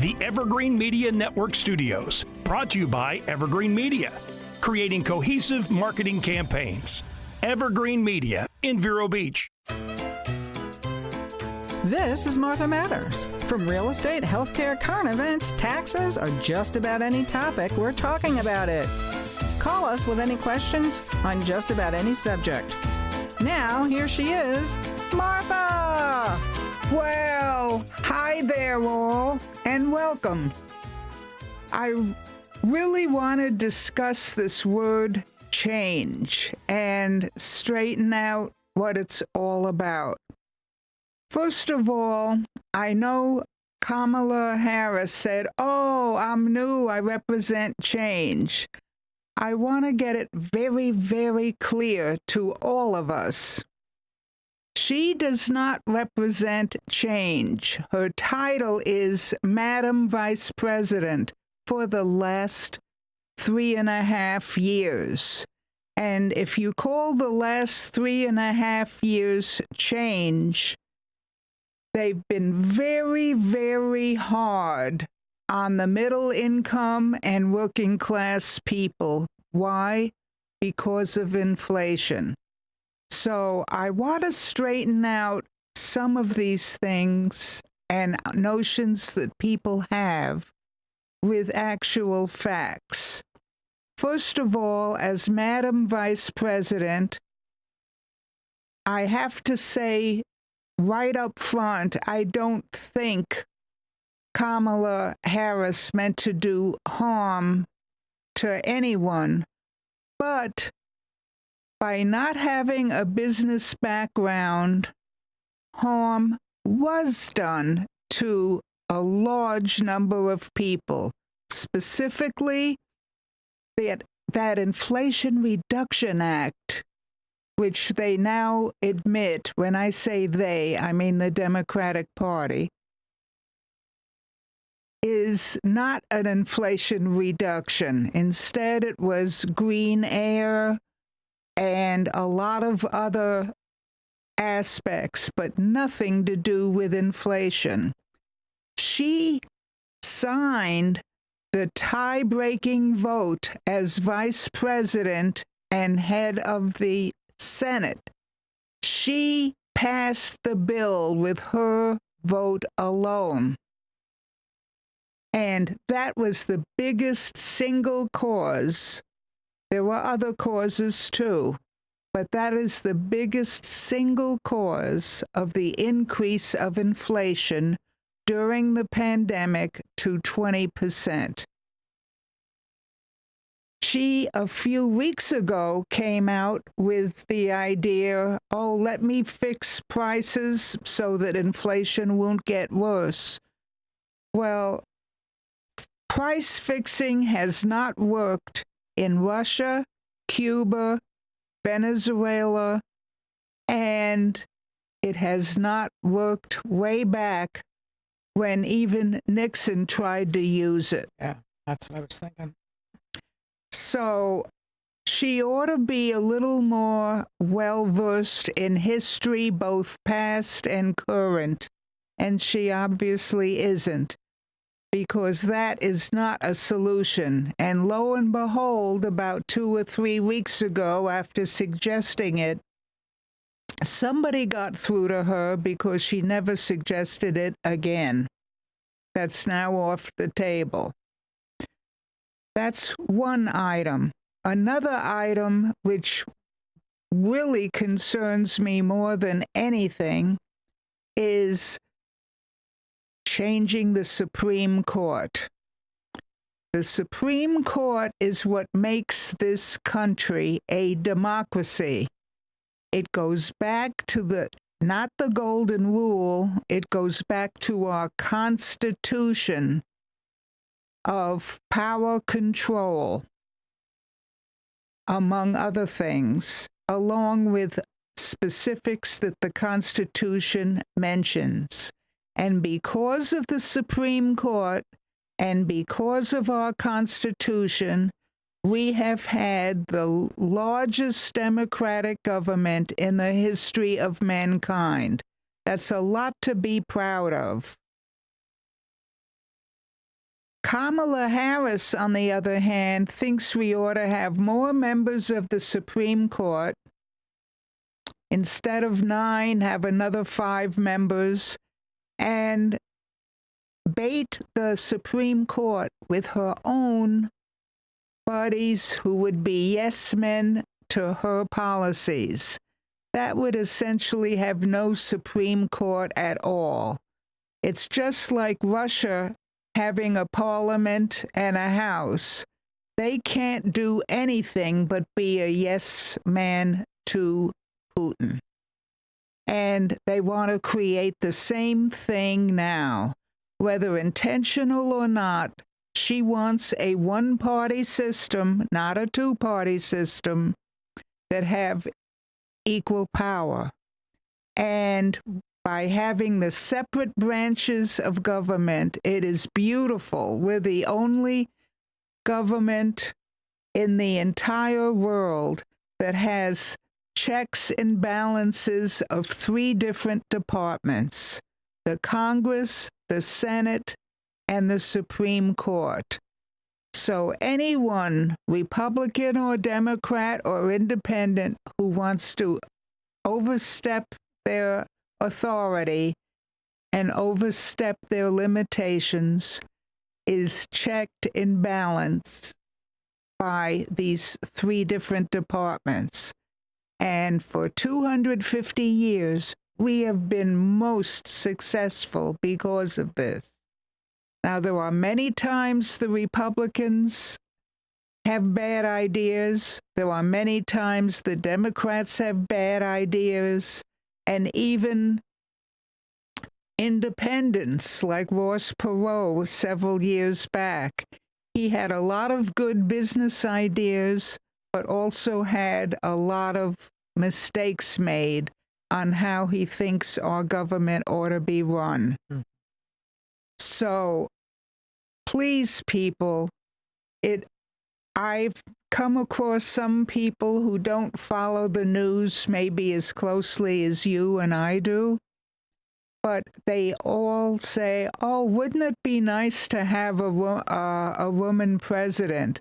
the Evergreen Media Network Studios, brought to you by Evergreen Media, creating cohesive marketing campaigns. Evergreen Media in Vero Beach. This is Martha Matters. From real estate, healthcare, current events, taxes, or just about any topic, we're talking about it. Call us with any questions on just about any subject. Now, here she is, Martha! Well, hi there all, and welcome. I really want to discuss this word change and straighten out what it's all about. First of all, I know Kamala Harris said, "Oh, I'm new, I represent change." I want to get it very, very clear to all of us. She does not represent change. Her title is Madam Vice President for the last 3.5 years. And if you call the last 3.5 years change, they've been very, very hard on the middle income and working class people. Why? Because of inflation. So I want to straighten out some of these things and notions that people have with actual facts. First of all, as Madam Vice President, I have to say right up front, I don't think Kamala Harris meant to do harm to anyone, but by not having a business background, harm was done to a large number of people. Specifically, that Inflation Reduction Act, which they now admit, when I say they, I mean the Democratic Party, is not an inflation reduction. Instead, it was green air and a lot of other aspects, but nothing to do with inflation. She signed the tie-breaking vote as vice president and head of the Senate. She passed the bill with her vote alone. And that was the biggest single cause. There were other causes too, but that is the biggest single cause of the increase of inflation during the pandemic to 20%. She, a few weeks ago, came out with the idea, "Oh, let me fix prices so that inflation won't get worse." Well, price fixing has not worked in Russia, Cuba, Venezuela, and it has not worked way back when even Nixon tried to use it. Yeah, that's what I was thinking. So she ought to be a little more well-versed in history, both past and current, and she obviously isn't, because that is not a solution. And lo and behold, about 2 or 3 weeks ago, after suggesting it, somebody got through to her because she never suggested it again. That's now off the table. That's one item. Another item which really concerns me more than anything is changing the Supreme Court. The Supreme Court is what makes this country a democracy. It goes back to not the Golden Rule, it goes back to our Constitution of power control, among other things, along with specifics that the Constitution mentions. And because of the Supreme Court and because of our Constitution, we have had the largest democratic government in the history of mankind. That's a lot to be proud of. Kamala Harris, on the other hand, thinks we ought to have more members of the Supreme Court. Instead of 9, have another 5 members, and bait the Supreme Court with her own buddies who would be yes men to her policies. That would essentially have no Supreme Court at all. It's just like Russia having a parliament and a house. They can't do anything but be a yes man to Putin. And they want to create the same thing now. Whether intentional or not, she wants a one-party system, not a two-party system, that have equal power. And by having the separate branches of government, it is beautiful. We're the only government in the entire world that has checks and balances of 3 different departments: the Congress, the Senate, and the Supreme Court. So anyone, Republican or Democrat or independent, who wants to overstep their authority and overstep their limitations is checked and balanced by these 3 different departments. And for 250 years, we have been most successful because of this. Now, there are many times the Republicans have bad ideas. There are many times the Democrats have bad ideas. And even independents like Ross Perot several years back. He had a lot of good business ideas, but also had a lot of mistakes made on how he thinks our government ought to be run. So please, people, I've come across some people who don't follow the news maybe as closely as you and I do, but they all say, oh, wouldn't it be nice to have a woman president?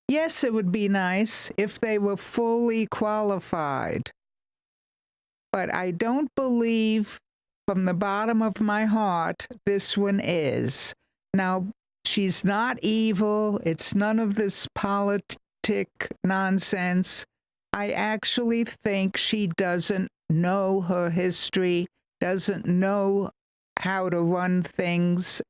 Yes, it would be nice if they were fully qualified. But I don't believe from the bottom of my heart this one is. Now, she's not evil. It's none of this politic nonsense. I actually think she doesn't know her history, doesn't know how to run things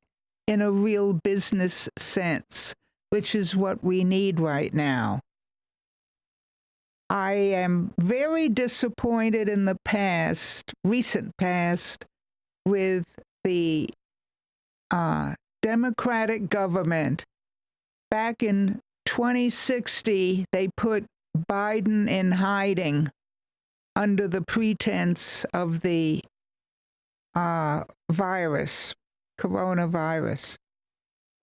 in a real business sense, which is what we need right now. I am very disappointed in the past, recent past, with the Democratic government. Back in 2060, they put Biden in hiding under the pretense of the coronavirus.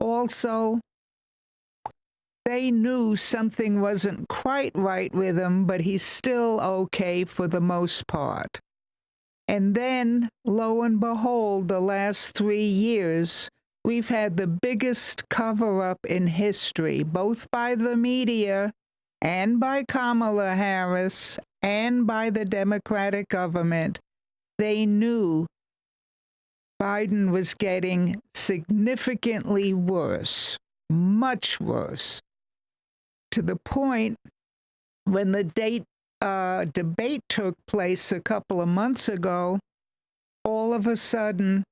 Also, they knew something wasn't quite right with him, but he's still okay for the most part. And then, lo and behold, the last 3 years, we've had the biggest cover-up in history, both by the media and by Kamala Harris and by the Democratic government. They knew Biden was getting significantly worse, much worse, to the point when the debate took place a couple of months ago, all of a sudden,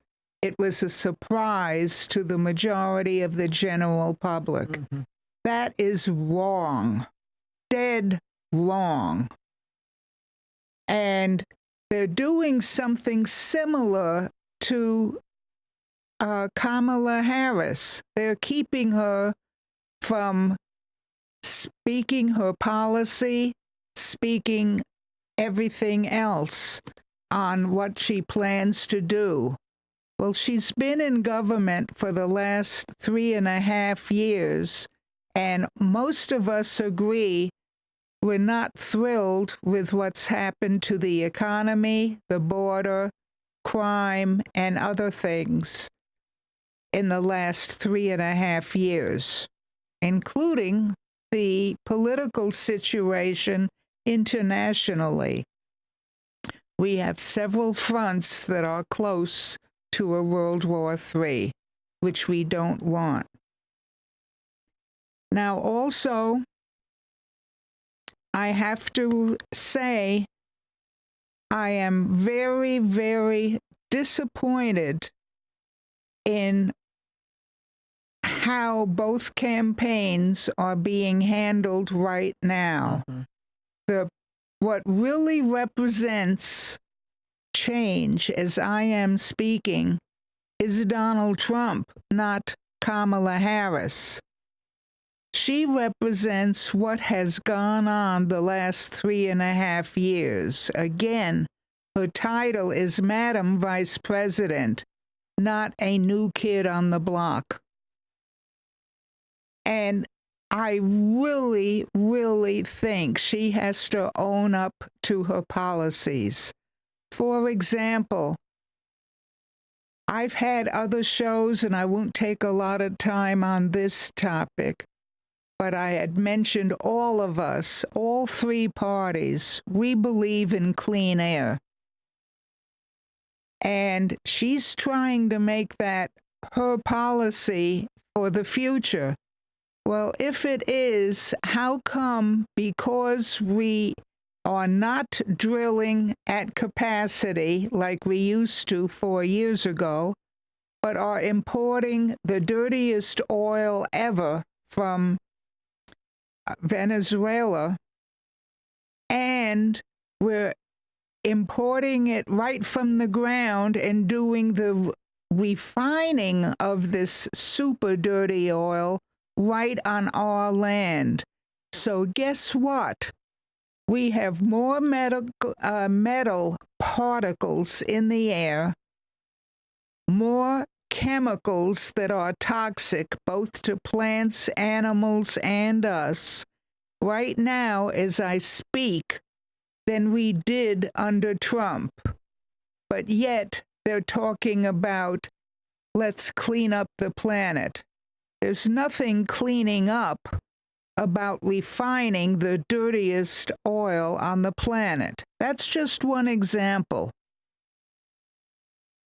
it was a surprise to the majority of the general public. Mm-hmm. That is wrong, dead wrong. And they're doing something similar to Kamala Harris. They're keeping her from speaking her policy, speaking everything else on what she plans to do. Well, she's been in government for the last 3.5 years, and most of us agree we're not thrilled with what's happened to the economy, the border, crime, and other things. in the last 3.5 years, including the political situation internationally. We have several fronts that are close to a World War III, which we don't want. Now, also, I have to say, I am very, very disappointed in how both campaigns are being handled right now. What really represents change, as I am speaking, is Donald Trump, not Kamala Harris. She represents what has gone on the last 3.5 years. Again, her title is Madam Vice President, not a new kid on the block. And I really, really think she has to own up to her policies. For example, I've had other shows, and I won't take a lot of time on this topic, but I had mentioned all of us, all three parties, we believe in clean air. And she's trying to make that her policy for the future. Well, if it is, how come, because we are not drilling at capacity like we used to 4 years ago, but are importing the dirtiest oil ever from Venezuela, and we're importing it right from the ground and doing the refining of this super dirty oil right on our land. So guess what? We have more metal particles in the air, more chemicals that are toxic both to plants, animals, and us right now as I speak than we did under Trump. But yet they're talking about, let's clean up the planet. There's nothing cleaning up about refining the dirtiest oil on the planet. That's just one example.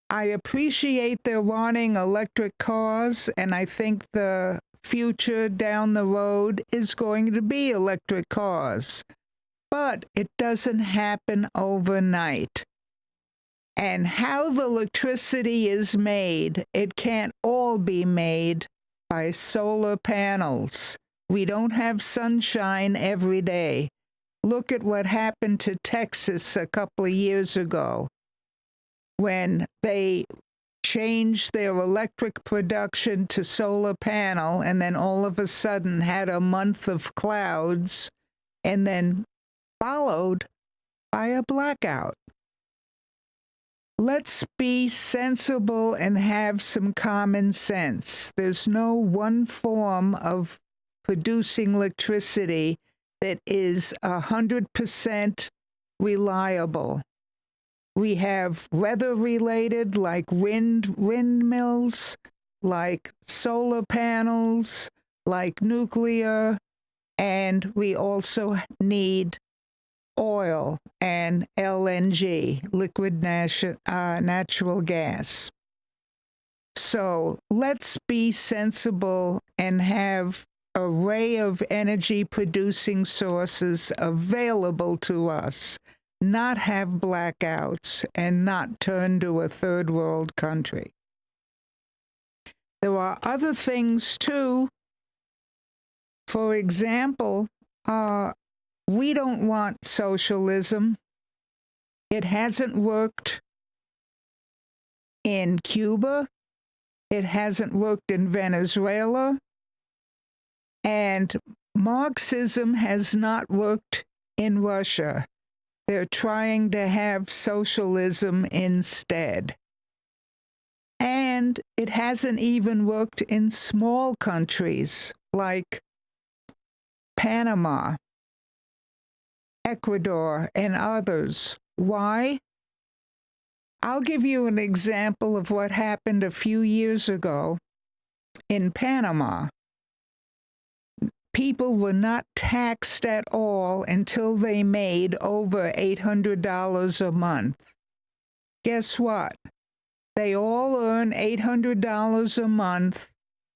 I appreciate they're wanting electric cars, and I think the future down the road is going to be electric cars. But it doesn't happen overnight. And how the electricity is made, it can't all be made by solar panels. We don't have sunshine every day. Look at what happened to Texas a couple of years ago, when they changed their electric production to solar panel and then all of a sudden had a month of clouds and then followed by a blackout. Let's be sensible and have some common sense. There's no one form of producing electricity that is 100% reliable. We have weather-related, like windmills, like solar panels, like nuclear, and we also need oil and LNG, liquid natural gas. So let's be sensible and have an array of energy-producing sources available to us, not have blackouts, and not turn to a third world country. There are other things too. For example, we don't want socialism. It hasn't worked in Cuba. It hasn't worked in Venezuela. And Marxism has not worked in Russia. They're trying to have socialism instead. And it hasn't even worked in small countries like Panama, Ecuador, and others. Why? I'll give you an example of what happened a few years ago in Panama, people were not taxed at all until they made over $800 a month. Guess what? They all earn $800 a month,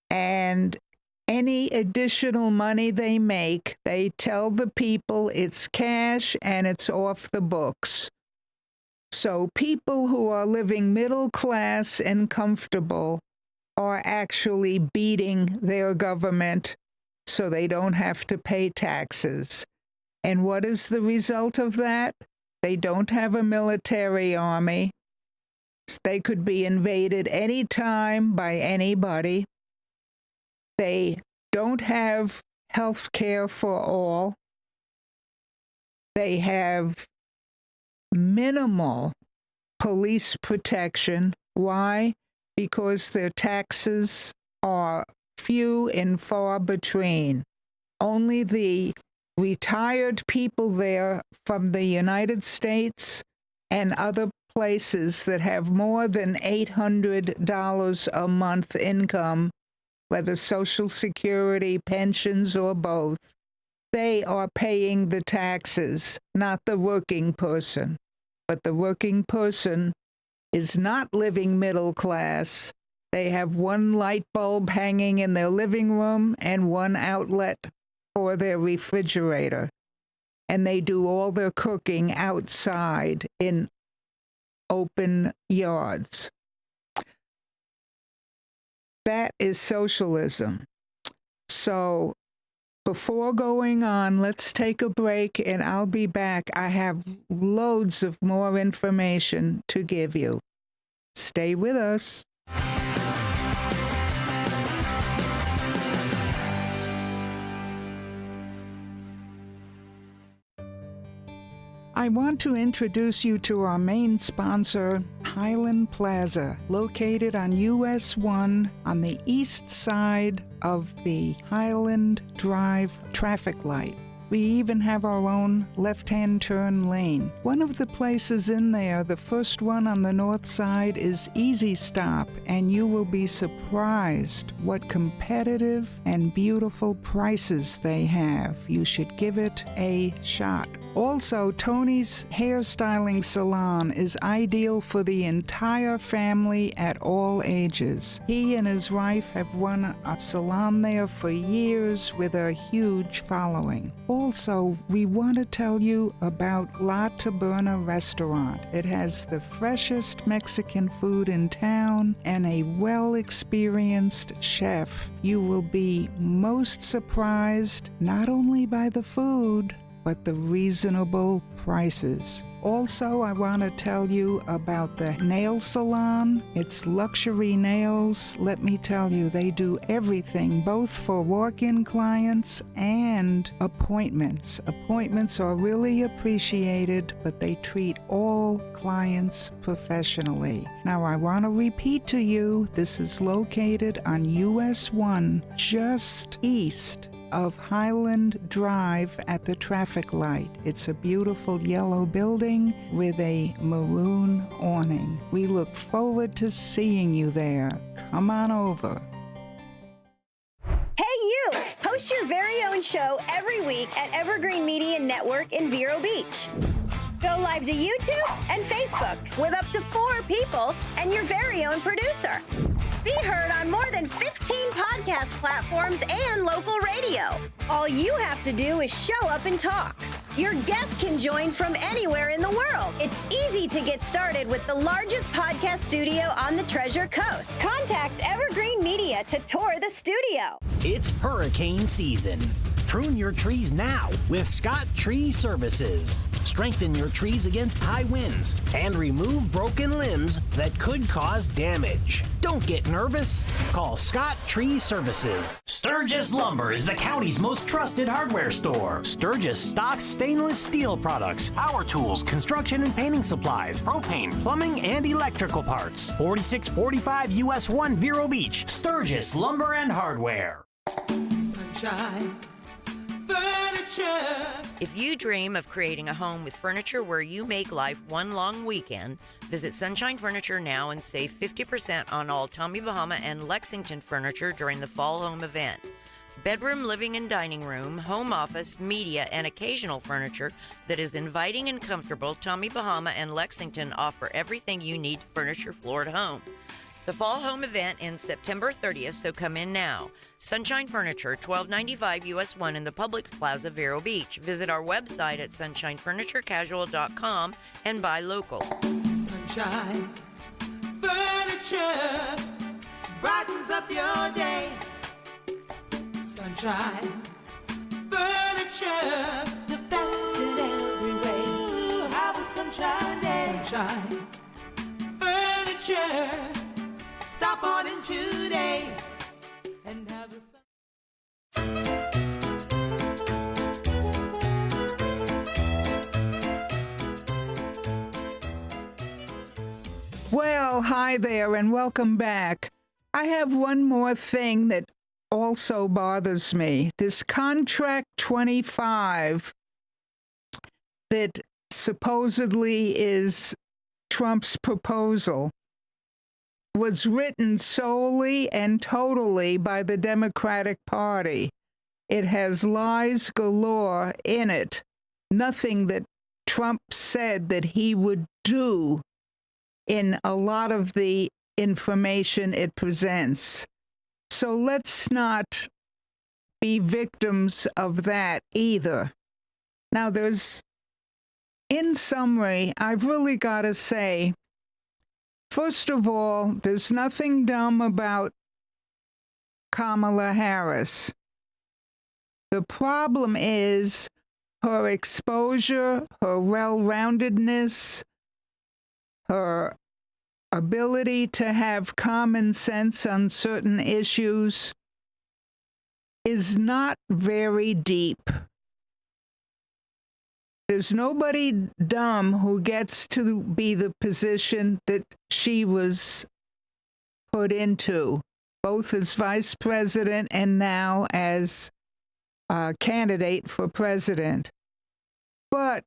and any additional money they make, they tell the people it's cash and it's off the books. So people who are living middle class and comfortable are actually beating their government so they don't have to pay taxes. And what is the result of that? They don't have a military army. They could be invaded any time by anybody. They don't have health care for all. They have minimal police protection. Why? Because their taxes are few and far between. Only the retired people there from the United States and other places that have more than $800 a month income, whether Social Security, pensions, or both, they are paying the taxes, not the working person. But the working person is not living middle class. They have one light bulb hanging in their living room and one outlet for their refrigerator. And they do all their cooking outside in open yards. That is socialism. So before going on, let's take a break and I'll be back. I have loads of more information to give you. Stay with us. I want to introduce you to our main sponsor, Highland Plaza, located on US 1 on the east side of the Highland Drive traffic light. We even have our own left-hand turn lane. One of the places in there, the first one on the north side, is Easy Stop, and you will be surprised what competitive and beautiful prices they have. You should give it a shot. Also, Tony's Hairstyling Salon is ideal for the entire family at all ages. He and his wife have run a salon there for years with a huge following. Also, we want to tell you about La Taberna Restaurant. It has the freshest Mexican food in town and a well-experienced chef. You will be most surprised not only by the food, but the reasonable prices. Also, I want to tell you about the nail salon. It's Luxury Nails. Let me tell you, they do everything, both for walk-in clients and appointments. Appointments are really appreciated, but they treat all clients professionally. Now, I want to repeat to you, this is located on US 1, just east of Highland Drive at the traffic light. It's a beautiful yellow building with a maroon awning. We look forward to seeing you there. Come on over. Hey you! Host your very own show every week at Evergreen Media Network in Vero Beach. Go live to YouTube and Facebook with up to 4 people and your very own producer. Be heard on more than 15 podcast platforms and local radio. All you have to do is show up and talk. Your guests can join from anywhere in the world. It's easy to get started with the largest podcast studio on the Treasure Coast. Contact Evergreen Media to tour the studio. It's hurricane season. Prune your trees now with Scott Tree Services. Strengthen your trees against high winds and remove broken limbs that could cause damage. Don't get nervous. Call Scott Tree Services. Sturgis Lumber is the county's most trusted hardware store. Sturgis stocks stainless steel products, power tools, construction and painting supplies, propane, plumbing, and electrical parts. 4645 US 1 Vero Beach. Sturgis Lumber and Hardware. Sunshine. If you dream of creating a home with furniture where you make life one long weekend, visit Sunshine Furniture now and save 50% on all Tommy Bahama and Lexington furniture during the Fall Home event. Bedroom, living, and dining room, home office, media, and occasional furniture that is inviting and comfortable, Tommy Bahama and Lexington offer everything you need to furnish your floor at home. The Fall Home event ends September 30th, so come in now. Sunshine Furniture, 1295 US 1 in the Publix Plaza, Vero Beach. Visit our website at sunshinefurniturecasual.com and buy local. Sunshine Furniture brightens up your day. Sunshine Furniture, the best in every way. Ooh, have a sunshine day. Sunshine Furniture. Stop on in today and have a Well, hi there and welcome back. I have one more thing that also bothers me. This Contract 25 that supposedly is Trump's proposal was written solely and totally by the Democratic Party. It has lies galore in it. Nothing that Trump said that he would do in a lot of the information it presents. So let's not be victims of that either. Now, in summary, I've really got to say, first of all, there's nothing dumb about Kamala Harris. The problem is her exposure, her well-roundedness, her ability to have common sense on certain issues is not very deep. There's nobody dumb who gets to be the position that she was put into, both as vice president and now as a candidate for president. But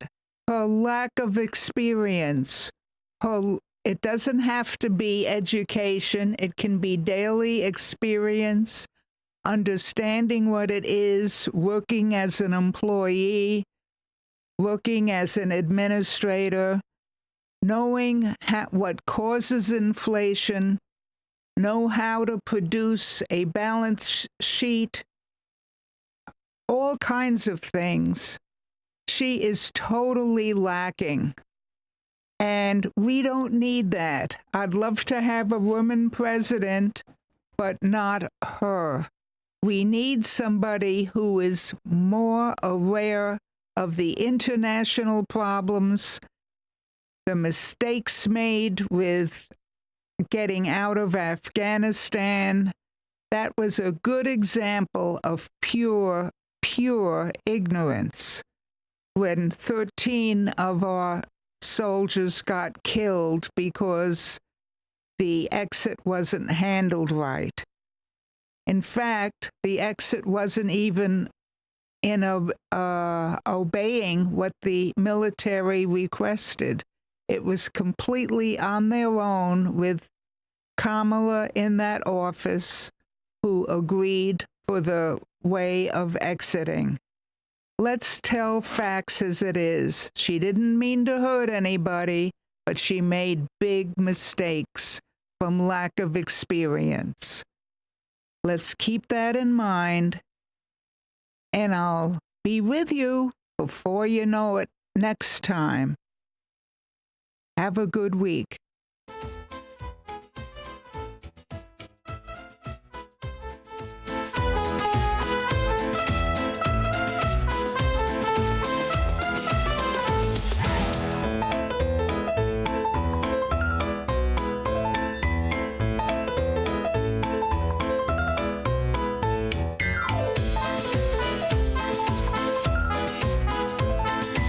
her lack of experience, it doesn't have to be education. It can be daily experience, understanding what it is, working as an employee, working as an administrator, knowing what causes inflation, know how to produce a balance sheet, all kinds of things. She is totally lacking. And we don't need that. I'd love to have a woman president, but not her. We need somebody who is more aware of the international problems, the mistakes made with getting out of Afghanistan. That was a good example of pure ignorance when 13 of our soldiers got killed because the exit wasn't handled right. In fact, the exit wasn't even in obeying what the military requested. It was completely on their own with Kamala in that office who agreed for the way of exiting. Let's tell facts as it is. She didn't mean to hurt anybody, but she made big mistakes from lack of experience. Let's keep that in mind, and I'll be with you before you know it next time. Have a good week.